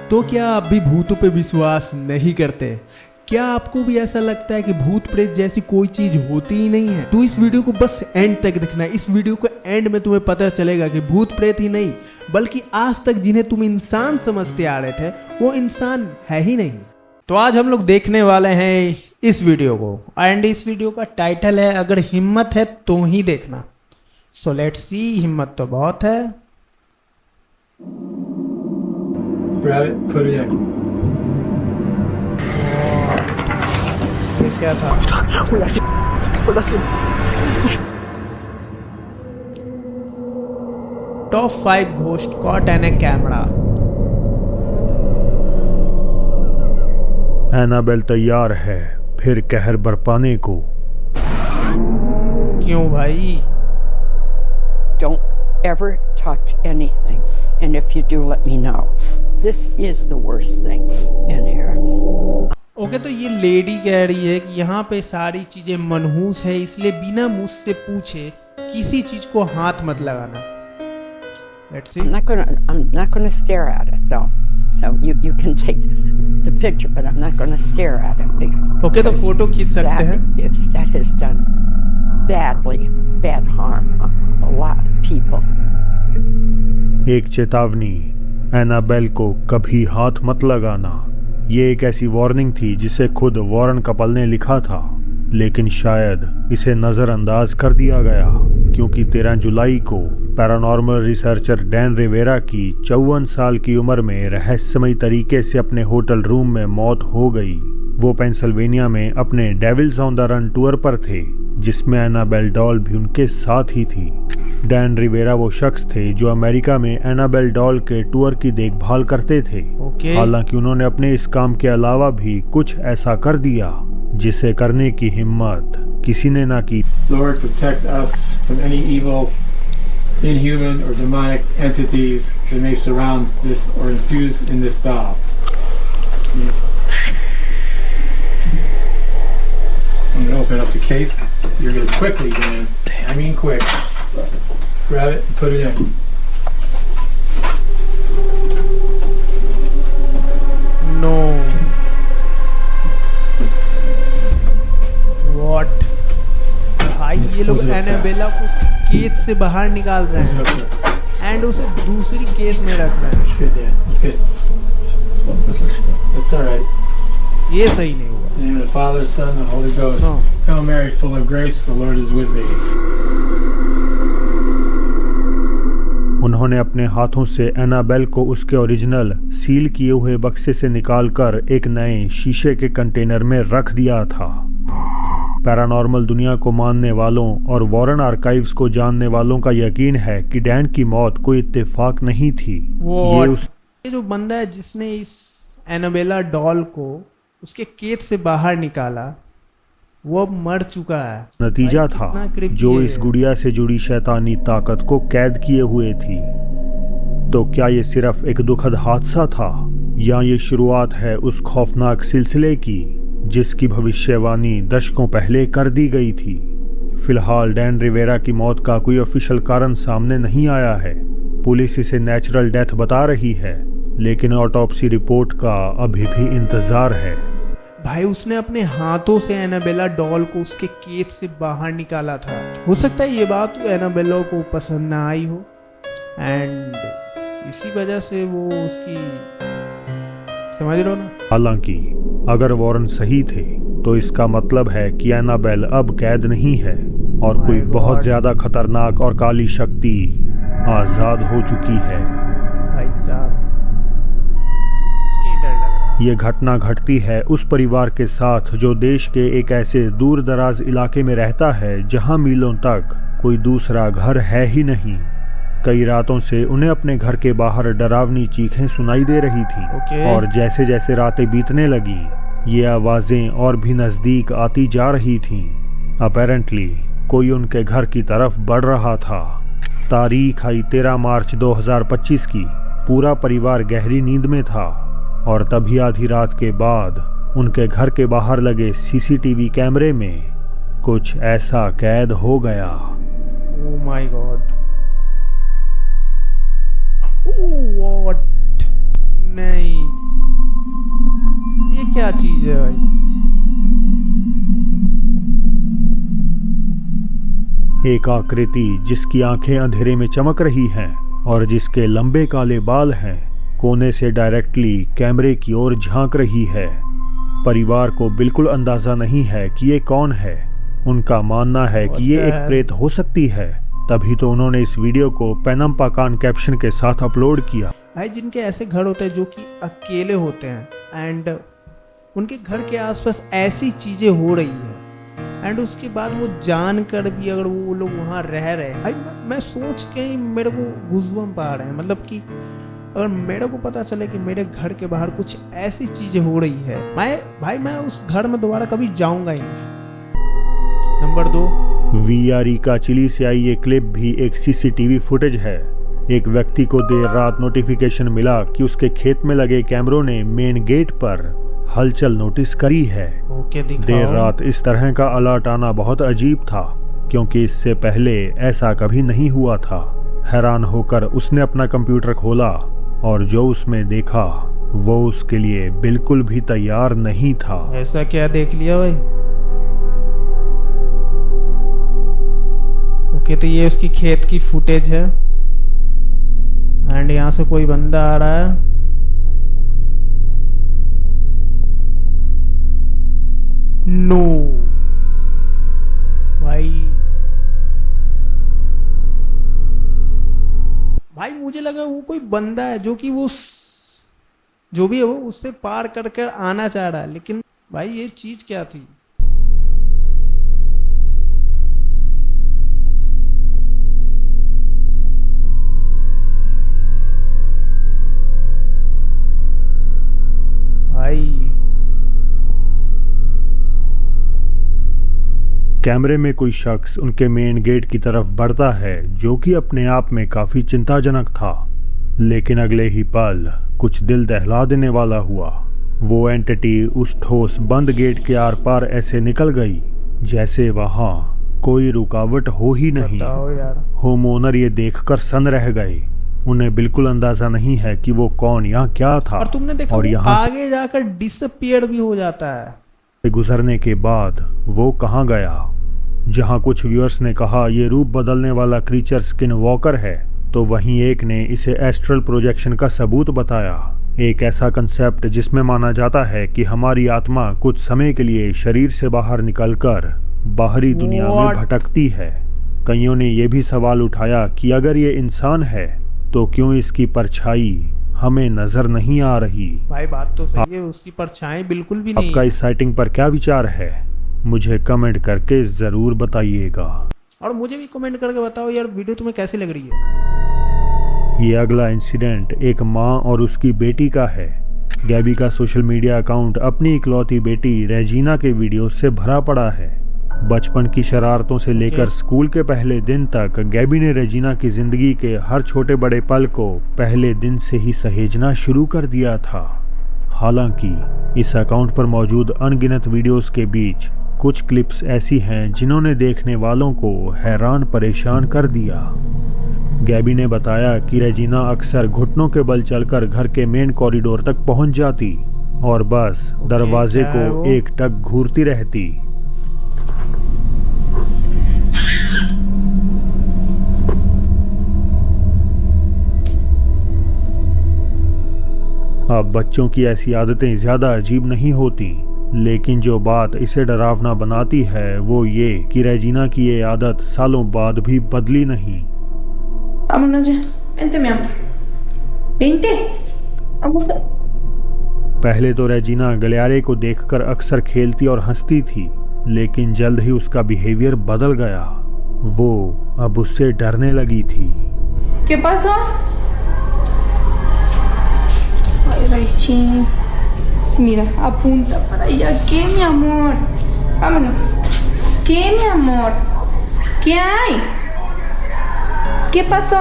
तो क्या आप भी भूतों पे विश्वास नहीं करते? क्या आपको भी ऐसा लगता है कि भूत प्रेत जैसी कोई चीज होती ही नहीं है? तो इस वीडियो को बस एंड तक देखना। इस वीडियो को एंड में तुम्हें पता चलेगा कि भूत प्रेत ही नहीं बल्कि आज तक जिन्हें तुम इंसान समझते आ रहे थे वो इंसान है ही नहीं। तो आज हम लोग देखने वाले हैं इस वीडियो को एंड इस वीडियो का टाइटल है अगर हिम्मत है तो ही देखना। सो लेट्स सी, हिम्मत तो बहुत है। Grab it, put it in. ये क्या था? Top 5 ghost caught in a camera। Annabelle तैयार है फिर कहर बरपाने को। क्यों भाई? Don't ever touch anything, and if you do, let me know. This is the worst thing in here. Okay तो ये लेडी कह रही है कि यहाँ पे सारी चीजें मनहूस है इसलिए बिना मुझसे पूछे किसी चीज को हाथ मत लगाना। Let's see. I'm not gonna stare at it though. So you can take the picture, but I'm not gonna stare at it. Okay तो फोटो खींच सकते हैं। That has done bad harm a lot of people. एक चेतावनी, Annabelle को कभी हाथ मत लगाना। ये एक ऐसी वार्निंग थी जिसे खुद वॉरेन कपल ने लिखा था, लेकिन शायद इसे नज़रअंदाज कर दिया गया क्योंकि 13 जुलाई को पैरानॉर्मल रिसर्चर डैन रिवेरा की 54 साल की उम्र में रहस्यमयी तरीके से अपने होटल रूम में मौत हो गई। वो पेंसिल्वेनिया में अपने Devils on the Run tour पर थे जिसमें एनाबेल डॉल भी उनके साथ ही थी। डैन रिवेरा वो शख्स थे जो अमेरिका में एनाबेल डॉल के टूर की देखभाल करते थे। हालांकि उन्होंने अपने इस काम के अलावा भी कुछ ऐसा कर दिया जिसे करने की हिम्मत किसी ने ना की। Lord, protect us from any evil, inhuman or demonic entities that may surround this or infuse in this doll. I'm going to open up the case. You're going to quickly, Dan. I mean quick. Grab it and put it in. No. What? भाई ये लोग Annabelle को उस case से बाहर निकाल रहे हैं एंड उसे दूसरी केस में रख रहे हैं। That's good, Dan. That's good. That's all right. ये सही नहीं हुआ। In the name of the Father, Son, and the Holy Ghost. No. Hail Mary, full of grace, the Lord is with thee. उन्होंने अपने हाथों से एनाबेल को उसके ओरिजिनल सील किए हुए बक्से से निकालकर एक नए शीशे के कंटेनर में रख दिया था। पैरानॉर्मल दुनिया को मानने वालों और वॉरेन आर्काइव्स को जानने वालों का यकीन है कि डैन की मौत कोई इत्तेफाक नहीं थी। ये जो बंदा है जिसने इस एनाबेला डॉल को उसके केज से बाहर निकाला वो अब मर चुका है। नतीजा था जो इस गुड़िया से जुड़ी शैतानी ताकत को कैद किए हुए थी। तो क्या ये सिर्फ एक दुखद हादसा था या ये शुरुआत है उस खौफनाक सिलसिले की जिसकी भविष्यवाणी दशकों पहले कर दी गई थी? फिलहाल डैन रिवेरा की मौत का कोई ऑफिशियल कारण सामने नहीं आया है। पुलिस इसे नेचुरल डेथ बता रही है लेकिन ऑटोप्सी रिपोर्ट का अभी भी इंतजार है। भाई उसने अपने हाथों से एनाबेला डॉल को उसके केज से बाहर निकाला था। हो सकता है ये बात एनाबेला को पसंद ना आई हो एंड इसी वजह से वो उसकी, समझ रहे हो ना? हालांकि अगर वॉरेन सही थे तो इसका मतलब है कि एनाबेल अब कैद नहीं है और कोई बहुत ज्यादा खतरनाक और काली शक्ति आजाद हो चुकी है। भाई साहब ये घटना घटती है उस परिवार के साथ जो देश के एक ऐसे दूर दराज इलाके में रहता है जहां मीलों तक कोई दूसरा घर है ही नहीं। कई रातों से उन्हें अपने घर के बाहर डरावनी चीखें सुनाई दे रही थी और जैसे जैसे रातें बीतने लगी ये आवाजें और भी नजदीक आती जा रही थीं। अपेरेंटली कोई उनके घर की तरफ बढ़ रहा था। तारीख आई 13 मार्च 2025 की। पूरा परिवार गहरी नींद में था और तभी आधी रात के बाद उनके घर के बाहर लगे सीसीटीवी कैमरे में कुछ ऐसा कैद हो गया। Oh my God, what? नहीं क्या चीज है भाई? एक आकृति जिसकी आंखें अंधेरे में चमक रही हैं और जिसके लंबे काले बाल हैं, कोने से डायरेक्टली कैमरे की ओर झांक रही है। परिवार को बिल्कुल अंदाजा नहीं है कि ये कौन है। उनका मानना है कि ये एक प्रेत हो सकती है, तभी तो उन्होंने इस वीडियो को पैनम पाकान कैप्शन के साथ अपलोड किया। भाई जिनके ऐसे घर होते हैं जो कि अकेले होते हैं एंड उनके घर के आसपास ऐसी चीजें हो रही है एंड उसके बाद वो जान कर भी अगर वो लोग वहाँ रह रहे हैं, भाई मैं सोच के ही मेरे को गूज़बम्प आ रहे हैं। मतलब कि अगर मेरे को पता चले कि मेरे घर के बाहर कुछ ऐसी चीजें हो रही है, मैं उस घर में दोबारा कभी जाऊंगा ही नहीं। नंबर 2, VRE का चिली से आई ये क्लिप भी एक CCTV फुटेज है। एक व्यक्ति को देर रात नोटिफिकेशन मिला कि उसके खेत में लगे कैमरों ने मेन गेट पर हलचल नोटिस करी है। ओके, दिखाओ। देर रात इस तरह का अलर्ट आना बहुत अजीब था, क्योंकि इससे पहले ऐसा कभी नहीं हुआ था। हैरान होकर उसने अपना कंप्यूटर खोला और जो उसमें देखा वो उसके लिए बिल्कुल भी तैयार नहीं था। ऐसा क्या देख लिया भाई? ओके, तो ये उसकी खेत की फुटेज है एंड यहाँ से कोई बंदा आ रहा है। नो भाई मुझे लगा वो कोई बंदा है जो कि वो जो भी है वो उससे पार कर आना चाह रहा है, लेकिन भाई ये चीज क्या थी? कैमरे में कोई शख्स उनके मेन गेट की तरफ बढ़ता है, जो कि अपने आप में काफी चिंताजनक था। लेकिन अगले ही पल कुछ दिल दहला देने वाला हुआ। वो एंटिटी उस ठोस बंद गेट के आर पार ऐसे निकल गई जैसे वहां कोई रुकावट हो ही नहीं। बताओ यार। होम ओनर ये देखकर सन रह गए। उन्हें बिल्कुल अंदाजा नहीं है कि वो कौन या क्या था। और तुमने देखा और यहाँ आगे जाकर डिसअपीयर भी हो जाता है। से गुजरने के बाद वो कहाँ गया? जहाँ कुछ व्यूअर्स ने कहा ये रूप बदलने वाला क्रीचर स्किन वॉकर है, तो वहीं एक ने इसे एस्ट्रल प्रोजेक्शन का सबूत बताया। एक ऐसा कंसेप्ट जिसमें माना जाता है कि हमारी आत्मा कुछ समय के लिए शरीर से बाहर निकलकर बाहरी दुनिया में भटकती है। कईयों ने यह भी सवाल उठाया कि अगर ये इंसान है तो क्यों इसकी परछाई हमें नजर नहीं आ रही? भाई बात तो सही है, उसकी परछाई बिल्कुल भी नहीं। आपका इस साइटिंग पर क्या विचार है? मुझे कमेंट करके जरूर बताइएगा। और मुझे भी कमेंट करके बताओ यार, वीडियो तुम्हें कैसी लग रही है। ये अगला इंसिडेंट एक माँ और उसकी बेटी का है। गैबी का सोशल मीडिया अकाउंट अपनी इकलौती बेटी रेजिना के वीडियो से भरा पड़ा है। बचपन की शरारतों से लेकर स्कूल के पहले दिन तक गैबी ने रेजिना की जिंदगी के हर छोटे बड़े पल को पहले दिन से ही सहेजना शुरू कर दिया था। हालांकि इस अकाउंट पर मौजूद अनगिनत वीडियोस के बीच कुछ क्लिप्स ऐसी हैं जिन्होंने देखने वालों को हैरान परेशान कर दिया। गैबी ने बताया कि रेजिना अक्सर घुटनों के बल चलकर घर के मेन कॉरिडोर तक पहुंच जाती और बस दरवाजे को एकटक घूरती रहती। अब बच्चों की ऐसी आदतें ज्यादा अजीब नहीं होती, लेकिन जो बात इसे डरावना बनाती है वो ये कि रेजिना की ये आदत सालों बाद भी बदली नहीं। पहले तो रेजिना गलियारे को देखकर अक्सर खेलती और हंसती थी, लेकिन जल्द ही उसका बिहेवियर बदल गया। वो अब उससे डरने लगी थी। ¿Qué pasó? Ay, Raichi. Mira, apunta para allá. ¿Qué, mi amor? Vámonos. ¿Qué, mi amor? ¿Qué hay? ¿Qué pasó?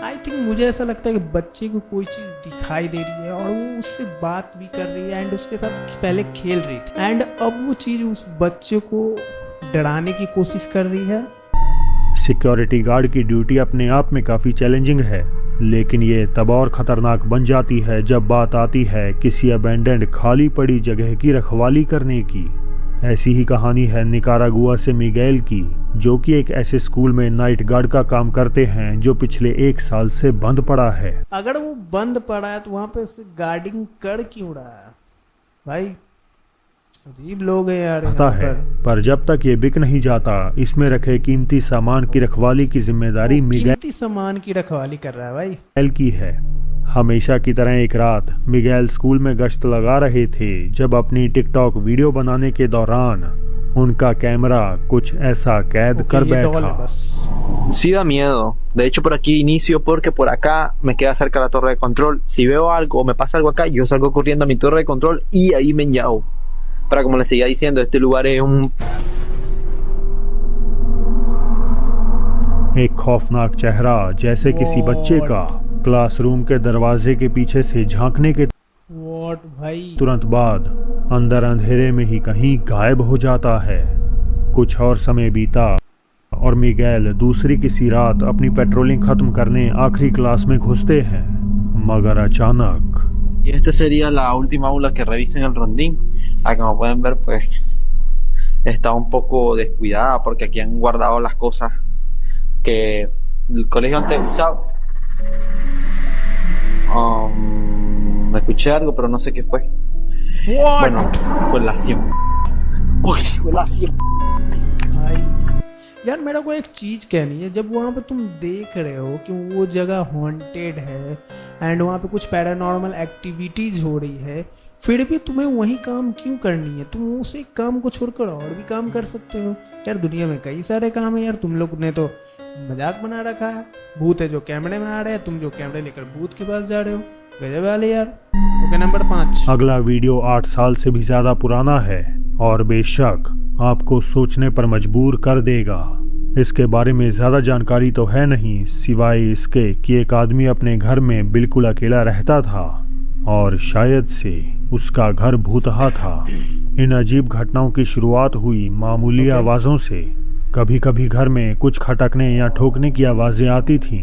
I think मुझे ऐसा लगता है कि बच्चे को कोई चीज दिखाई दे रही है और वो उससे बात भी कर रही है एंड उसके साथ पहले खेल रही थी एंड अब वो चीज उस बच्चे को डराने की कोशिश कर रही है। सिक्योरिटी गार्ड की ड्यूटी अपने आप में काफ़ी चैलेंजिंग है, लेकिन ये तब और ख़तरनाक बन जाती है जब बात आती है किसी अबेंडेंड खाली पड़ी जगह की रखवाली करने की। ऐसी ही कहानी है निकारागुआ से मिगेल की, जो कि एक ऐसे स्कूल में नाइट गार्ड का काम करते हैं जो पिछले 1 साल से बंद पड़ा है। अगर वो बंद पड़ा है तो वहां पे गार्डिंग कर क्यों रहा है भाई? अजीब लोग हैं यार। पता है, पर जब तक ये बिक नहीं जाता, इसमें रखे कीमती सामान की रखवाली की जिम्मेदारी कीमती सामान की रखवाली कर रहा है भाई। मिगेल की है। हमेशा की तरह एक रात मिगेल स्कूल में गश्त लगा रहे थे जब अपनी टिकटॉक वीडियो बनाने के दौरान उनका कैमरा कुछ ऐसा कैद कर बैठा। Sí da miedo. De hecho, por aquí inicio porque por acá me queda cerca la torre de control. Si veo algo o me pasa algo acá, yo salgo corriendo a mi torre de control y ahí me enllavo. Pero como les seguía diciendo, este lugar es un... एक खौफनाक चेहरा जैसे किसी बच्चे का classroom के दरवाजे के पीछे से झांकने के भाई तुरंत बाद अंदर अंधेरे में ही कहीं गायब हो जाता है। कुछ और समय बीता और मिगेल दूसरी किसी रात अपनी पेट्रोलिंग खत्म करने आखिरी क्लास में घुसते हैं, मगर अचानक Y esta sería la última aula que reviso en el rondín. Acá como pueden ver, pues está un poco descuidada porque aquí han guardado las cosas que el colegio antes usaba. Me escuché algo, pero no sé qué fue. Bueno, colación. Uy, colación. भाई यार मेरा को एक चीज कहनी है। जब वहाँ पे तुम देख रहे हो कि वो जगह हॉन्टेड है एंड वहाँ पे कुछ पैरानॉर्मल एक्टिविटीज हो रही है, फिर भी तुम्हें वही काम क्यों करनी है? तुम उस एक काम को छोड़कर और भी काम कर सकते हो यार। दुनिया में कई सारे काम है यार। तुम लोग ने तो मजाक बना रखा है। भूत है जो कैमरे में आ रहे हैं, तुम जो कैमरे लेकर भूत के पास जा रहे हो। गजब वाले यार। Okay, number 5। अगला वीडियो 8 साल से भी ज्यादा पुराना है और बेशक आपको सोचने पर मजबूर कर देगा। इसके बारे में ज़्यादा जानकारी तो है नहीं, सिवाय इसके कि एक आदमी अपने घर में बिल्कुल अकेला रहता था और शायद से उसका घर भूतहा था। इन अजीब घटनाओं की शुरुआत हुई मामूली आवाज़ों से। कभी कभी घर में कुछ खटकने या ठोकने की आवाज़ें आती थीं,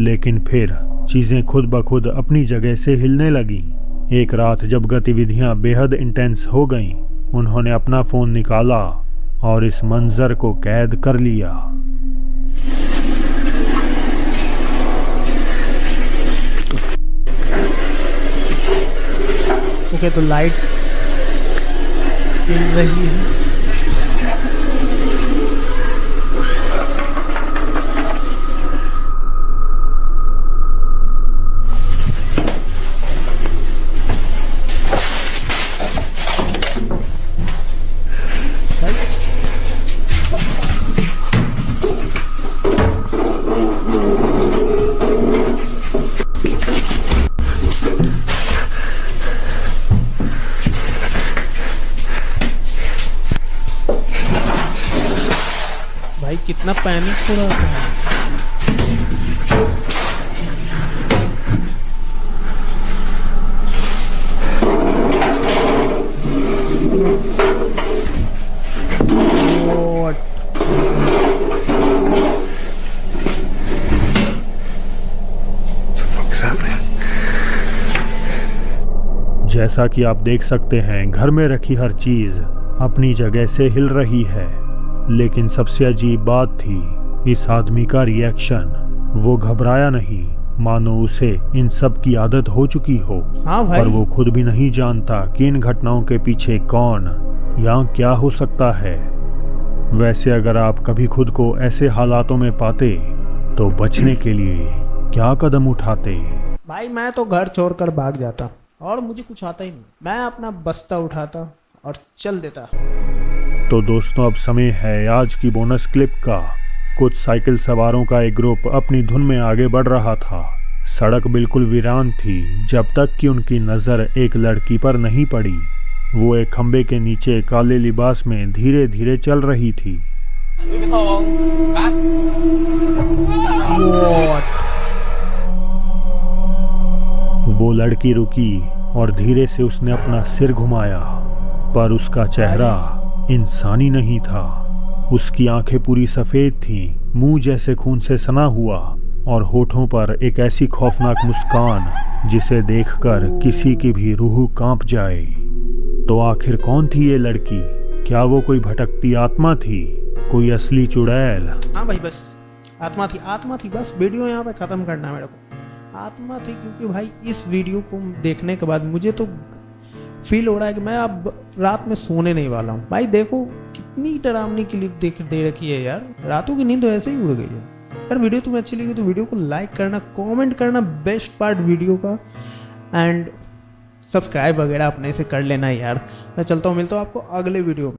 लेकिन फिर चीज़ें खुद ब खुद अपनी जगह से हिलने लगीं। एक रात जब गतिविधियां बेहद इंटेंस हो गईं, उन्होंने अपना फ़ोन निकाला और इस मंजर को कैद कर लिया। ओके, तो लाइट्स हिल रही है। भाई कितना पैनिक हो रहा था। जैसा कि आप देख सकते हैं, घर में रखी हर चीज अपनी जगह से हिल रही है, लेकिन सबसे अजीब बात थी इस आदमी का रिएक्शन। वो घबराया नहीं, मानो उसे इन सब की आदत हो चुकी हो। हाँ भाई। पर वो खुद भी नहीं जानता कि इन घटनाओं के पीछे कौन या क्या हो सकता है। वैसे अगर आप कभी खुद को ऐसे हालातों में पाते तो बचने के लिए क्या कदम उठाते? भाई मैं तो घर छोड़कर भाग जाता और मुझे कुछ आता ही नहीं। मैं अपना बस्ता उठाता और चल देता। तो दोस्तों, अब समय है आज की बोनस क्लिप का। कुछ साइकिल सवारों का एक ग्रुप अपनी धुन में आगे बढ़ रहा था। सड़क बिल्कुल वीरान थी जब तक कि उनकी नज़र एक लड़की पर नहीं पड़ी। वो एक खंबे के नीचे काले लिबास में धीरे धीरे चल रही थी। वो लड़की रुकी और धीरे से उसने अपना सिर घुमाया, पर उसका चेहरा इंसानी नहीं था। उसकी आंखें पूरी सफ़ेद थीं, मुंह जैसे खून से सना हुआ और होठों पर एक ऐसी खौफनाक मुस्कान जिसे देखकर किसी की भी रूह कांप जाए। तो आखिर कौन थी ये लड़की? क्या वो कोई भटकती आत्मा थी, कोई असली चुड़ैल? हाँ भाई, बस आत्मा थी। बस वीडियो यहाँ पे ख़त्म करना है मेरे को। आत्मा थी, क्योंकि भाई इस वीडियो को देखने के बाद मुझे तो फील हो रहा है कि मैं अब रात में सोने नहीं वाला हूँ। भाई देखो कितनी डरावनी क्लिप दे रखी है यार, रातों की नींद तो ऐसे ही उड़ गई है यार। वीडियो तुम्हें अच्छी लगी तो वीडियो को लाइक करना, कमेंट करना बेस्ट पार्ट वीडियो का, एंड सब्सक्राइब वगैरह अपने से कर लेना यार। मैं चलता हूँ, मिलता हूँ आपको अगले वीडियो में।